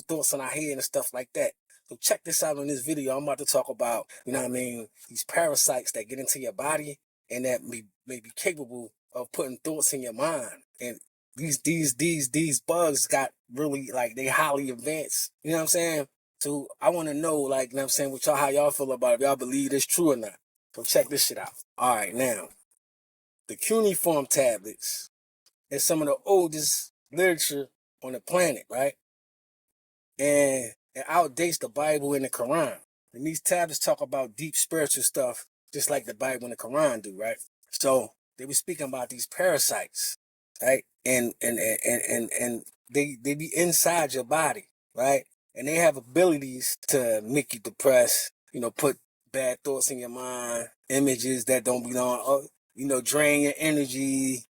thoughts in our head and stuff like that. So check this out on this video. I'm about to talk about, these parasites that get into your body and that may be capable of putting thoughts in your mind. And these bugs got really, like, they highly advanced. You know what I'm saying? So I want to know, like, what y'all, how y'all feel about it, if y'all believe it's true or not. So check this shit out. All right, now, the cuneiform tablets is some of the oldest literature on the planet, right? And it outdates the Bible and the Quran. And these tablets talk about deep spiritual stuff, just like the Bible and the Quran do, right? So they were speaking about these parasites, right? And they be inside your body, right? And they have abilities to make you depressed, put bad thoughts in your mind, images that don't belong, drain your energy,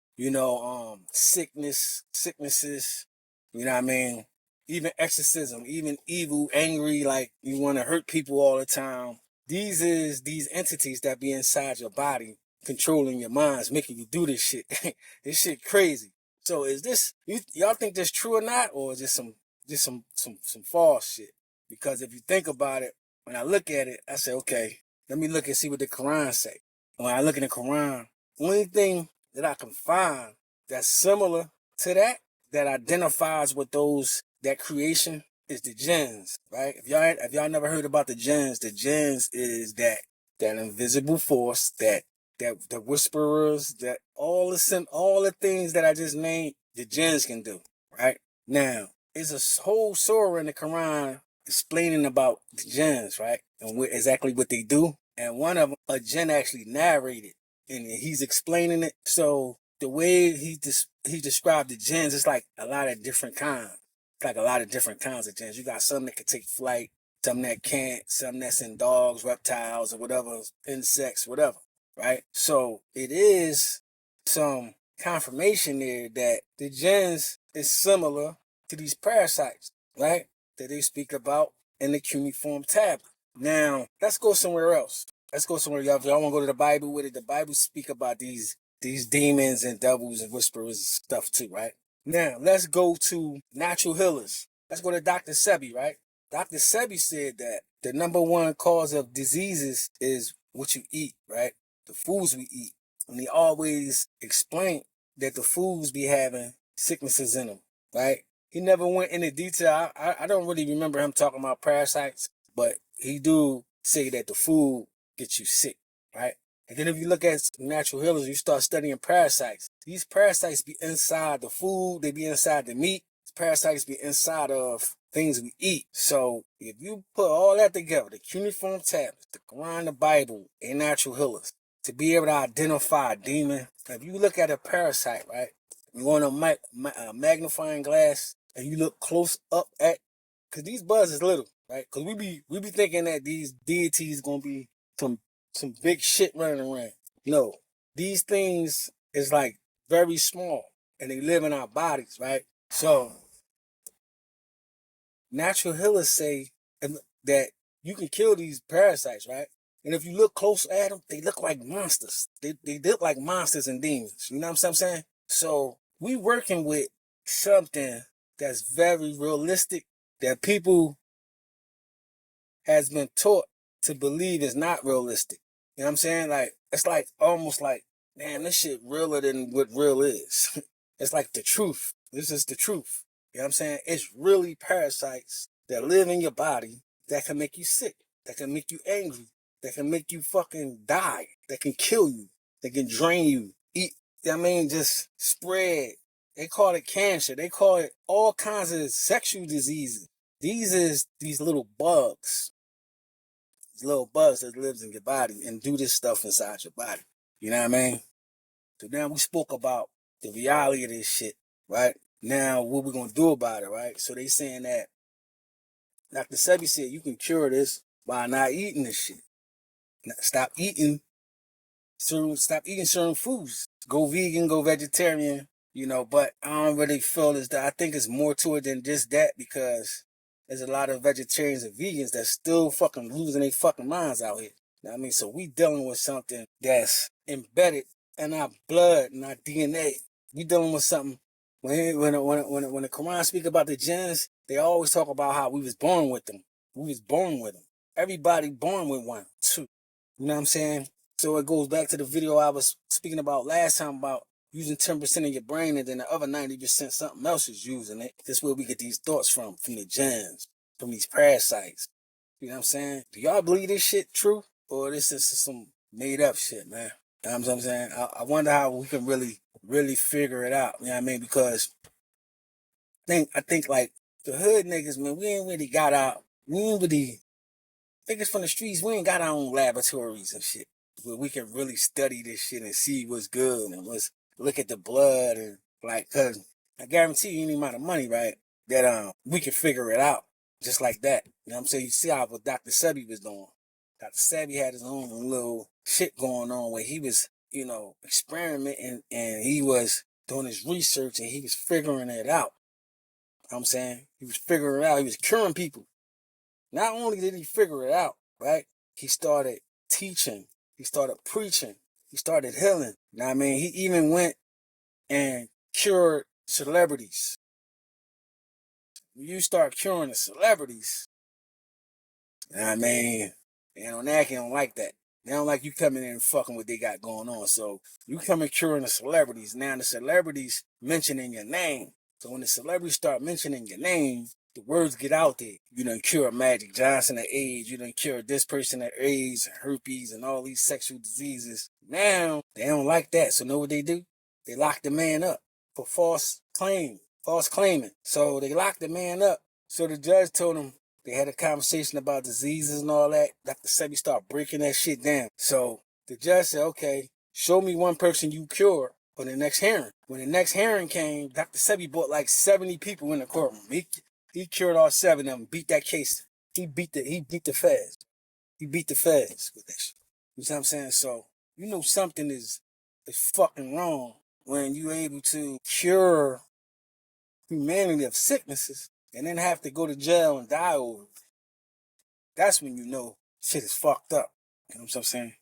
sicknesses, you know what I mean? Even exorcism, even evil, angry, like you want to hurt people all the time. These entities that be inside your body, controlling your minds, making you do this shit. This shit crazy. So is this, y'all think this true or not, or is this some false shit? Because if you think about it, when I look at it, I say, okay, let me look and see what the Quran say. When I look in the Quran, only thing that I can find that's similar to that identifies with that creation is the jinns, right? If y'all never heard about the jinns is that invisible force, that the whisperers, that all the things that I just named, the jinns can do, right? Now, there's a whole surah in the Quran explaining about the jinns, right? And exactly what they do. And one of them, a jinn actually narrated, and he's explaining it. So the way he described the jinns, it's like a lot of different kinds. It's like a lot of different kinds of jinns. You got some that can take flight, some that can't, some that's in dogs, reptiles, or whatever, insects, whatever, right? So it is some confirmation there that the jinns is similar to these parasites, right? That they speak about in the cuneiform tablet. Now, let's go somewhere else. Let's go somewhere else. Y'all want to go to the Bible with it? The Bible speak about these demons and devils and whisperers and stuff too, right? Now, let's go to natural healers. Let's go to Dr. Sebi, right? Dr. Sebi said that the number one cause of diseases is what you eat, right? The foods we eat. And he always explained that the foods be having sicknesses in them, right? He never went into detail. I don't really remember him talking about parasites, but he do say that the food gets you sick, right? And then if you look at natural healers, you start studying parasites. These parasites be inside the food. They be inside the meat. Parasites be inside of things we eat. So if you put all that together, the cuneiform tablets, the Quran, the Bible, and natural healers, to be able to identify a demon, if you look at a parasite, right, you want a magnifying glass, and you look close up at, because these bugs is little, right? Because we be thinking that these deities gonna be some big shit running around. No, these things is like very small, and they live in our bodies, right? So natural healers say that you can kill these parasites, right? And if you look close at them, they look like monsters. They look like monsters and demons. You know what I'm saying? So we working with something that's very realistic, that people has been taught to believe is not realistic. You know what I'm saying? Like, it's like almost like, man, this shit realer than what real is. It's like the truth. This is the truth. You know what I'm saying? It's really parasites that live in your body that can make you sick, that can make you angry, that can make you fucking die, that can kill you, that can drain you, eat, you know what I mean, just spread. They call it cancer. They call it all kinds of sexual diseases. These little bugs. These little bugs that lives in your body and do this stuff inside your body. You know what I mean? So now we spoke about the reality of this shit, right? Now, what we're going to do about it, right? So they saying that Dr. Sebi said you can cure this by not eating this shit. Stop eating certain foods. Go vegan, go vegetarian, but I don't really feel as that. I think it's more to it than just that, because there's a lot of vegetarians and vegans that still fucking losing their fucking minds out here. You know what I mean? So we dealing with something that's embedded in our blood and our DNA. We dealing with something. When the Quran speak about the jinns, They always talk about how we was born with them. We was born with them. Everybody born with one, too. You know what I'm saying? So it goes back to the video I was speaking about last time about using 10% of your brain and then the other 90% something else is using it. That's where we get these thoughts from the Jinns, from these parasites. You know what I'm saying? Do y'all believe this shit true? Or this is some made up shit, man? You know what I'm saying? I wonder how we can really figure it out. You know what I mean? Because I think like the hood niggas, man, we ain't really got out. We ain't really, niggas from the streets, we ain't got our own laboratories and shit where we can really study this shit and see what's good and look at the blood and like, cause I guarantee you any amount of money, right, that we can figure it out just like that. You know what I'm saying? You see how what Dr. Sebi was doing. Dr. Sebi had his own little shit going on where he was, you know, experimenting and he was doing his research and he was figuring it out. You know what I'm saying? He was figuring it out. He was curing people. Not only did he figure it out, right? He started teaching. He started preaching. He started healing. You know what I mean? He even went and cured celebrities. When you start curing the celebrities, you know what I mean? And on that, he don't like that. They don't like you coming in and fucking what they got going on. So you come and curing the celebrities. Now the celebrities mentioning your name. So when the celebrities start mentioning your name, the words get out there. You done cure Magic Johnson of AIDS. You done cure this person of AIDS, herpes, and all these sexual diseases. Now, they don't like that. So know what they do? They lock the man up for false claiming. So they locked the man up. So the judge told him, they had a conversation about diseases and all that. Dr. Sebi started breaking that shit down. So the judge said, okay, show me one person you cure for the next hearing. When the next hearing came, Dr. Sebi brought like 70 people in the courtroom. He cured all 7 of them, beat that case. He beat the feds. He beat the feds with that shit. You see what I'm saying? So you know something is fucking wrong when you're able to cure humanity of sicknesses and then have to go to jail and die over it. That's when you know shit is fucked up. You know what I'm saying?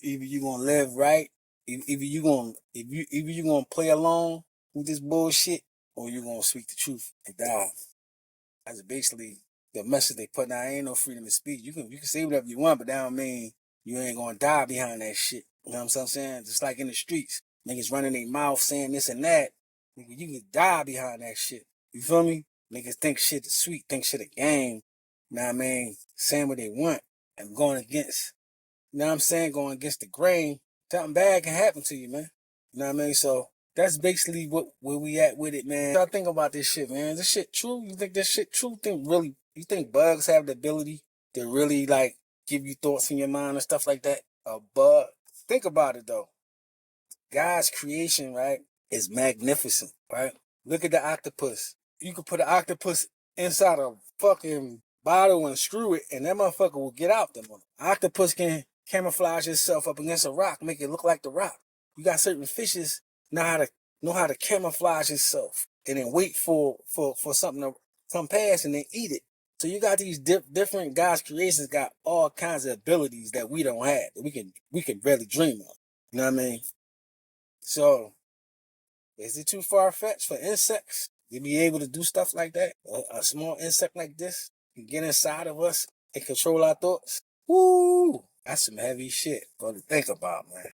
Either you gonna live right, either you gonna play along with this bullshit, or you gonna speak the truth and die. That's basically the message they put out. Ain't no freedom of speech. You can say whatever you want, but that don't mean you ain't gonna die behind that shit. You know what I'm saying? Just like in the streets, niggas running their mouth saying this and that. Nigga, you can die behind that shit. You feel me? Niggas think shit is sweet, think shit a game. You know what I mean? Saying what they want and going against, you know what I'm saying? Going against the grain. Something bad can happen to you, man. You know what I mean? So that's basically where we at with it, man. Y'all think about this shit, man. Is this shit true? You think this shit true? You think bugs have the ability to really like give you thoughts in your mind and stuff like that? A bug. Think about it though. God's creation, right, is magnificent, right? Look at the octopus. You could put an octopus inside a fucking bottle and screw it, and that motherfucker will get out there. Octopus can camouflage itself up against a rock, make it look like the rock. You got certain fishes know how to camouflage itself and then wait for something to come past and then eat it. So you got these different God's creations got all kinds of abilities that we don't have, that we can barely dream of. You know what I mean? So is it too far-fetched for insects to be able to do stuff like that? A small insect like this can get inside of us and control our thoughts? Woo! That's some heavy shit to think about, man.